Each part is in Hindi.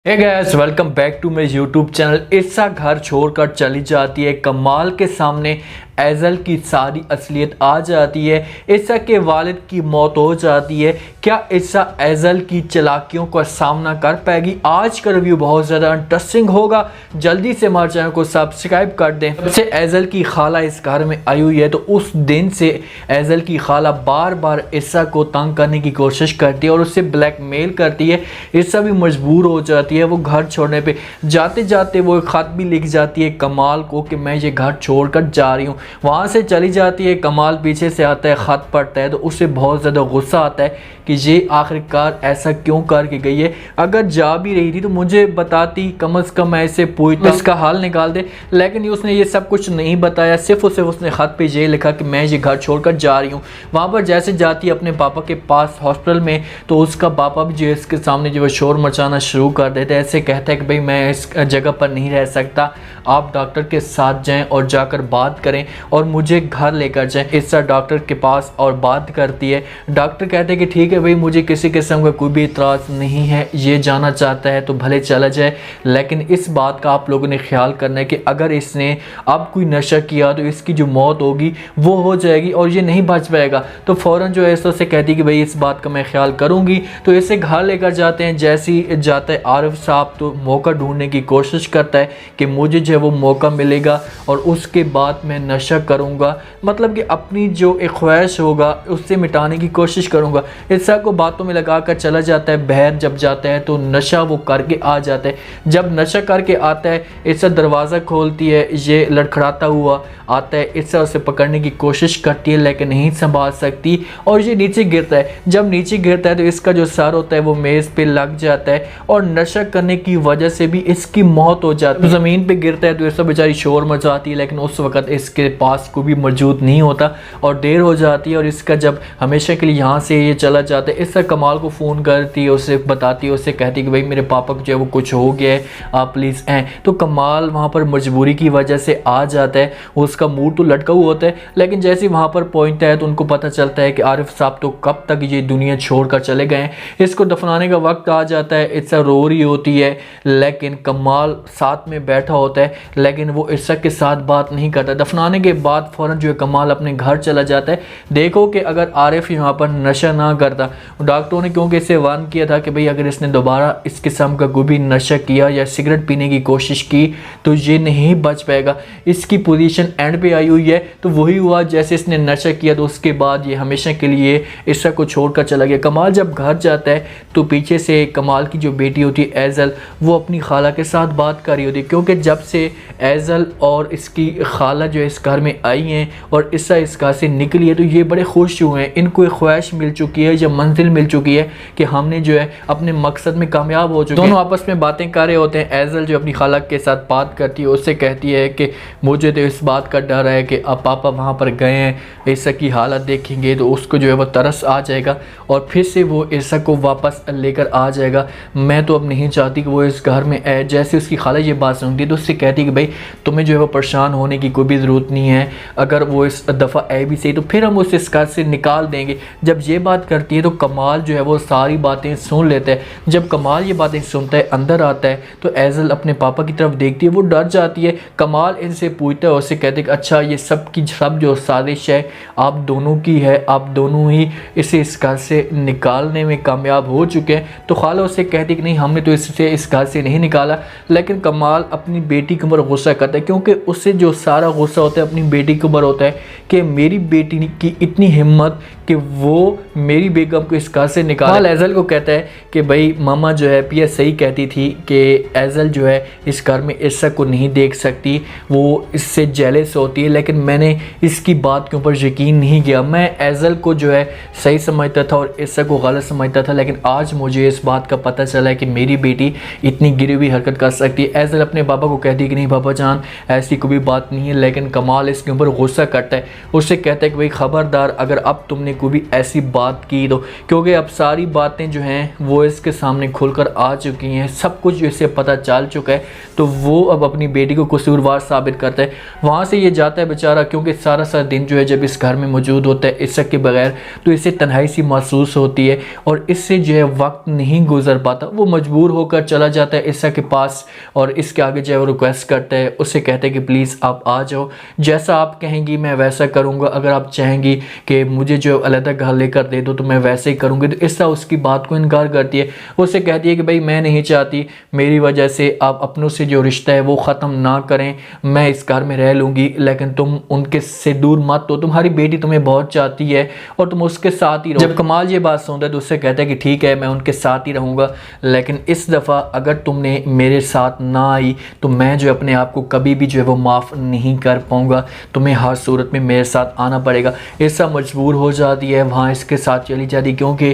Hey guys, welcome back to मेरे यूट्यूब चैनल। ईसा घर छोड़कर चली जाती है। कमाल के सामने एजल की सारी असलियत आ जाती है। ईसा के वालिद की मौत हो जाती है। क्या ईसा एजल की चालाकियों का सामना कर पाएगी? आज का रिव्यू बहुत ज़्यादा इंटरेस्टिंग होगा। जल्दी से हमारे चैनल को सब्सक्राइब कर दें। जब से एजल की खाला इस घर में आई हुई है तो उस दिन से एजल की खाला बार बार ईसा को तंग करने की कोशिश करती है और उससे ब्लैकमेल करती है। ईसा भी मजबूर हो जाती है। वो घर छोड़ने पे जाते जाते वो एक खत भी लिख जाती है कमाल को कि मैं ये घर छोड़कर जा रही हूँ। वहाँ से चली जाती है। कमाल पीछे से आता है, ख़त पढ़ता है तो उसे बहुत ज़्यादा गुस्सा आता है कि ये आखिरकार ऐसा क्यों करके गई है। अगर जा भी रही थी तो मुझे बताती, कम से कम ऐसे पूछता, इसका हाल निकाल दे। लेकिन उसने ये सब कुछ नहीं बताया। सिर्फ उसने ख़त पे ये लिखा कि मैं ये घर छोड़कर जा रही हूँ। वहाँ पर जैसे जाती है अपने पापा के पास हॉस्पिटल में तो उसका पापा भी जो इसके सामने जो शोर मचाना शुरू कर देता है। ऐसे कहता है कि भाई मैं इस जगह पर नहीं रह सकता, आप डॉक्टर के साथ जाएं और जाकर बात करें और मुझे घर लेकर जाएं। ईसा डॉक्टर के पास और बात करती है। डॉक्टर कहते हैं कि ठीक है भाई, मुझे किसी किस्म का कोई भी इतराज़ नहीं है, ये जाना चाहता है तो भले चला जाए, लेकिन इस बात का आप लोगों ने ख्याल करना है कि अगर इसने अब कोई नशा किया तो इसकी जो मौत होगी वो हो जाएगी और ये नहीं बच पाएगा। तो फ़ौरन जो है ईसा से कहती है कि भाई इस बात का मैं ख्याल करूँगी। तो इसे घर लेकर जाते हैं। जैसे ही जाता है आरिफ साहब तो मौका ढूंढने की कोशिश करता है कि मुझे जो है वो मौका मिलेगा और उसके बाद मैं नशा करूँगा, मतलब कि अपनी जो एक ख्वाहिश होगा उससे मिटाने की कोशिश करूँगा। ईसा को बातों में लगा कर चला जाता है। बहर जब जाता है तो नशा वो करके आ जाता है। जब नशा करके आता है ईसा दरवाज़ा खोलती है, ये लड़खड़ाता हुआ आता है। ईसा उसे पकड़ने की कोशिश करती है लेकिन नहीं संभाल सकती और ये नीचे गिरता है। जब नीचे गिरता है तो इसका जो सर होता है वो मेज़ पे लग जाता है और नशा करने की वजह से भी इसकी मौत हो जाती है। ज़मीन पे गिरता है तो ईसा बेचारी शोर मचाती है लेकिन उस वक्त इसके पास कोई भी मौजूद नहीं होता और देर हो जाती है और इसका जब हमेशा के लिए यहाँ से ये चला जाता है। ईसा कमाल को फ़ोन करती है, उसे बताती है, उसे कहती है कि भाई मेरे पापा को जो है वो कुछ हो गया है, आप प्लीज़ आएँ। तो कमाल वहाँ पर मजबूरी की वजह से आ जाता है। उसका मुंह तो लटका हुआ होता है लेकिन जैसे वहाँ पर पहुँचता है तो उनको पता चलता है कि आरिफ साहब तो कब तक ये दुनिया छोड़कर चले गए हैं। इसको दफनाने का वक्त आ जाता है। ईसा रो रही होती है लेकिन कमाल साथ में बैठा होता है लेकिन वो ईसा के साथ बात नहीं करता। दफनाने के बाद फ़ौरन जो है कमाल अपने घर चला जाता है। देखो कि अगर आरिफ यहाँ पर नशा ना करता, डॉक्टरों ने क्योंकि इसे वार्न किया था कि भाई अगर इसने दोबारा इस किस्म का कोई भी नशा किया या सिगरेट पीने की कोशिश की तो ये नहीं बच पाएगा। इसकी पोजीशन एंड पे आई हुई है। तो वही हुआ, जैसे इसने नशा किया तो उसके बाद ये हमेशा के लिए ईसा को छोड़कर चला गया। कमाल जब घर जाता है तो पीछे से कमाल की जो बेटी होती है एजल, वो अपनी खाला के साथ बात कर रही होती है क्योंकि जब से एजल और इसकी खाला जो इस घर में आई हैं और ईसा इस घर से निकली है तो ये बड़े खुश हुए हैं। इनको एक ख्वाहिश मिल चुकी है या मंजिल मिल चुकी है कि हमने जो है अपने मकसद में कामयाब हो चुके हैं। दोनों आपस में बातें कर रहे होते हैं। एजल जो अपनी खाला के साथ बात करती है उससे कहती है कि मुझे तो इस बात का डर है कि अब पापा वहाँ पर गए हैं, ईसा की हालत देखेंगे तो उसको जो है वो तरस आ जाएगा और फिर से वो ईसा को वापस लेकर आ जाएगा। मैं तो अब नहीं चाहती कि वो इस घर में आए। जैसे उसकी खाला ये बात सुनती है तो उससे कहती है कि भाई तुम्हें जो है वो परेशान होने की कोई भी ज़रूरत नहीं है, अगर वो इस दफ़ा आए भी सही तो फिर हम उसे इस घर से निकाल देंगे। जब ये बात करती है तो कमाल जो है वो सारी बातें सुन लेता है। जब कमाल ये बातें सुनता है अंदर आता है तो एजल अपने पापा की तरफ देखती है, वो डर जाती है। कमाल इनसे पूछता है, उससे कहते हैं कि अच्छा ये सब की सब जो साजिश है आप दोनों की है, आप दोनों ही इसे इस घर से निकालने में कामयाब हो चुके हैं। तो खाला उससे कहती कि नहीं, हमने तो इससे इस घर से नहीं निकाला। लेकिन कमाल अपनी बेटी के ऊपर गुस्सा करता है क्योंकि उससे जो सारा गुस्सा होता है अपनी बेटी के ऊपर होता है कि मेरी बेटी की इतनी हिम्मत कि वो मेरी बेगम को इस घर से निकाल। एजल को कहता है कि भाई मामा जो है पिया सही कहती थी कि एजल जो है इस घर में ईसा को नहीं देख सकती, वो इससे जेलस होती है, लेकिन मैंने इसकी बात के ऊपर यकीन नहीं किया। मैं एजल को जो है सही समझता था और ईसा को गलत समझता था, लेकिन आज मुझे इस बात का पता चला है कि मेरी बेटी इतनी गिरी हुई हरकत कर सकती है। एजल अपने पापा को कहती है कि नहीं पापा जान ऐसी कोई बात नहीं है, लेकिन कमाल इसके ऊपर गुस्सा करता है। उससे कहता है कि भाई खबरदार, अगर अब तुमने कोई भी ऐसी बात की तो, क्योंकि अब सारी बातें जो हैं वो इसके सामने खुलकर आ चुकी हैं, सब कुछ इसे पता चल चुका है। तो वो अब अपनी बेटी को कसूरवार साबित करता है। वहाँ से ये जाता है बेचारा, क्योंकि सारा दिन जो है जब इस घर में मौजूद होता है इसक के बगैर, तो इसे तन्हाई सी महसूस होती है और इससे जो है वक्त नहीं गुजर पाता। वो मजबूर होकर चला जाता है इसक के पास और इसके आगे जो है वो रिक्वेस्ट करता है, उससे कहते हैं कि प्लीज़ आप आ जाओ, जैसा आप कहेंगी मैं वैसा करूँगा, अगर आप चाहेंगी कि मुझे जो अलग घर लेकर दे दो तो मैं वैसे ही करूँगी। तो इसका उसकी बात को इनकार करती है। उससे कहती है कि भाई मैं नहीं चाहती मेरी वजह से आप अपनों से जो रिश्ता है वो ख़त्म ना करें, मैं इस घर में रह लूँगी, लेकिन तुम उनके से दूर मत हो, तुम्हारी बेटी तुम्हें बहुत चाहती है और तुम उसके साथ ही रहो। जब कमाल ये बात सुनता है तो उससे कहता है कि ठीक है मैं उनके साथ ही रहूँगा, लेकिन इस दफ़ा अगर तुमने मेरे साथ ना आई तो मैं जो अपने आप को कभी भी जो है वो माफ़ नहीं कर पाऊँगा, तुम्हें हर सूरत में मेरे साथ आना पड़ेगा। ऐसा मजबूर हो जाती है, वहाँ इसके साथ चली जाती, क्योंकि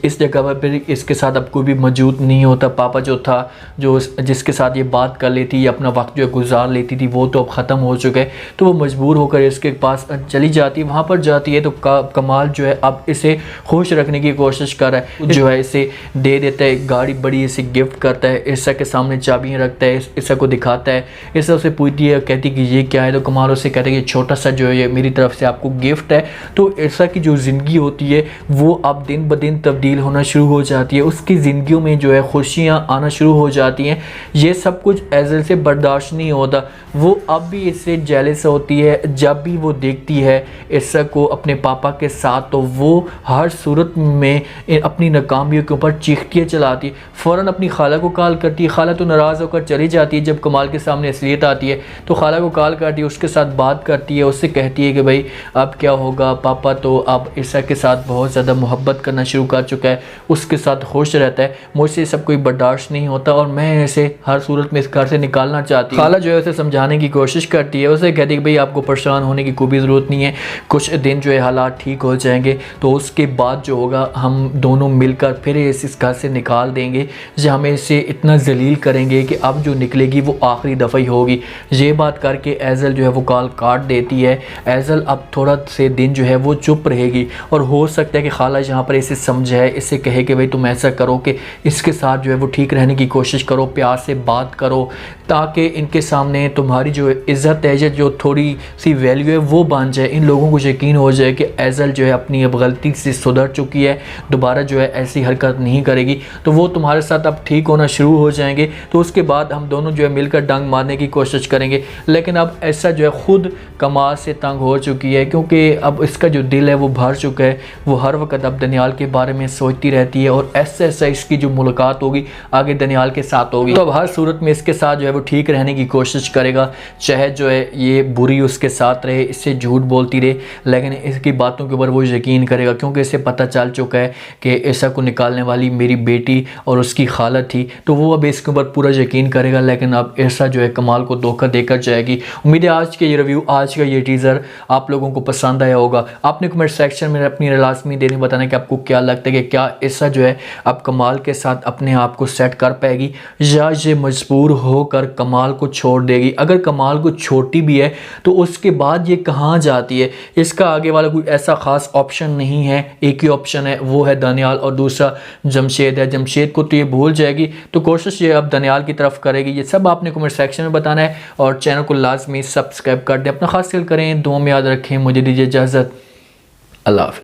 इस जगह पर इसके साथ अब कोई भी मौजूद नहीं होता। पापा जो था, जो जिसके साथ ये बात कर लेती, अपना वक्त जो गुजार लेती थी, वो तो अब ख़त्म हो चुका है। तो वो मजबूर होकर इसके पास चली जाती है। वहाँ पर जाती है तो कमाल जो है अब इसे खुश रखने की कोशिश कर रहा है, जो है इसे दे देता है गाड़ी, बड़ी इसे गिफ्ट करता है, ईसा के सामने चाबियाँ रखता है, ईसा को दिखाता है। ईसा उसे पूछती है, कहती कि ये क्या है, तो कमाल उसे कहता है कि छोटा सा जो है ये मेरी तरफ से आपको गिफ्ट है। तो ईसा की जो ज़िंदगी होती है वो अब दिन ब दिन तब्दील होना शुरू हो जाती है, उसकी ज़िंदगियों में जो है खुशियाँ आना शुरू हो जाती हैं। ये सब कुछ एज़ल से बर्दाश्त नहीं होता, वो अब भी इससे जेलस होती है। जब भी वो देखती है ईसा को अपने पापा के साथ, तो वो हर सूरत में अपनी नाकामियों के ऊपर चीखटियाँ चलाती, फ़ौरन अपनी खाला को कॉल करती है। खाला तो नाराज़ होकर चली जाती है। जब कमाल के सामने असलियत आती है तो खाला को कॉल करती है, उसके साथ बात करती है, उससे कहती है कि भाई अब क्या होगा, पापा तो अब ईसा के साथ बहुत ज़्यादा मोहब्बत करना शुरू कर चुका है, उसके साथ खुश रहता है, मुझसे सब कोई बर्दाश्त नहीं होता और मैं इसे हर सूरत में इस घर से निकालना चाहती हूँ। खाला जो है उसे समझाने की कोशिश करती है, उसे कहती है कि भाई आपको परेशान होने की कोई भी ज़रूरत नहीं है, कुछ दिन जो है हालात ठीक हो जाएंगे तो उसके बाद जो होगा हम दोनों मिलकर फिर इस घर से निकाल देंगे, जो हमें इसे इतना जलील करेंगे कि अब जो निकलेगी वो आखिरी दफ़ा ही होगी। ये बात करके एज़ल जो है वो कॉल काट देती है। एज़ल अब थोड़ा से दिन जो है वो चुप रहेगी और हो सकता है कि खाला यहाँ पर इसे समझाए, इसे कहे कि भाई तुम ऐसा करो कि इसके साथ जो है वो ठीक रहने की कोशिश करो, प्यार से बात करो, ताकि इनके सामने तुम्हारी जो इज़्ज़त है, जो थोड़ी सी वैल्यू है वो बन जाए, इन लोगों को यकीन हो जाए कि एज़ल जो है अपनी अब गलती से सुधर चुकी है, दोबारा जो है ऐसी हरकत नहीं करेगी, तो वो तुम्हारे साथ अब ठीक होना शुरू हो जाएंगे। तो उसके बाद हम दोनों जो है मिलकर डंग मारने की कोशिश करेंगे। लेकिन अब ऐसा जो है ख़ुद कमाल से तंग हो चुकी है, क्योंकि अब इसका जो दिल है वो भर चुका है, वो हर वक्त अब दनियाल के बारे में सोचती रहती है और ऐसा इसकी जो मुलाकात होगी आगे दनियाल के साथ होगी, तो अब हर सूरत में इसके साथ जो है वो ठीक रहने की कोशिश करेगा, चाहे जो है ये बुरी उसके साथ रहे, इससे झूठ बोलती रहे, लेकिन इसकी बातों के ऊपर वो यकीन करेगा, क्योंकि इसे पता चल चुका है कि ईसा को निकालने वाली मेरी बेटी और उसकी खाला थी, तो वो अब इसके ऊपर पूरा यकीन करेगा। लेकिन अब ईसा जो है कमाल को धोखा देकर जाएगी। उम्मीद है आज के ये रिव्यू, आज का ये टीज़र आप लोगों को पसंद आया होगा। आपने कमेंट सेक्शन में अपनी लाजमी देने बताना कि आपको क्या लगता है कि क्या ईसा जो है अब कमाल के साथ अपने आप को सेट कर पाएगी या ये मजबूर होकर कमाल को छोड़ देगी। अगर कमाल को छोड़ती भी है तो उसके बाद ये कहाँ जाती है, इसका आगे वाला कोई ऐसा ख़ास ऑप्शन नहीं है, एक ही ऑप्शन है, वो है दनियाल और दूसरा जमशेद है। जमशेद को तो ये भूल जाएगी, तो कोशिश ये अब दनियाल की तरफ करेगी। ये सब आपने कमेंट सेक्शन में बताना है और चैनल को लाजमी सब्सक्राइब कर दें। अपना खास ख्याल करें, दुआ में याद रखें। मुझे दीजिए इजाज़त। अल्लाह हाफ़िज़।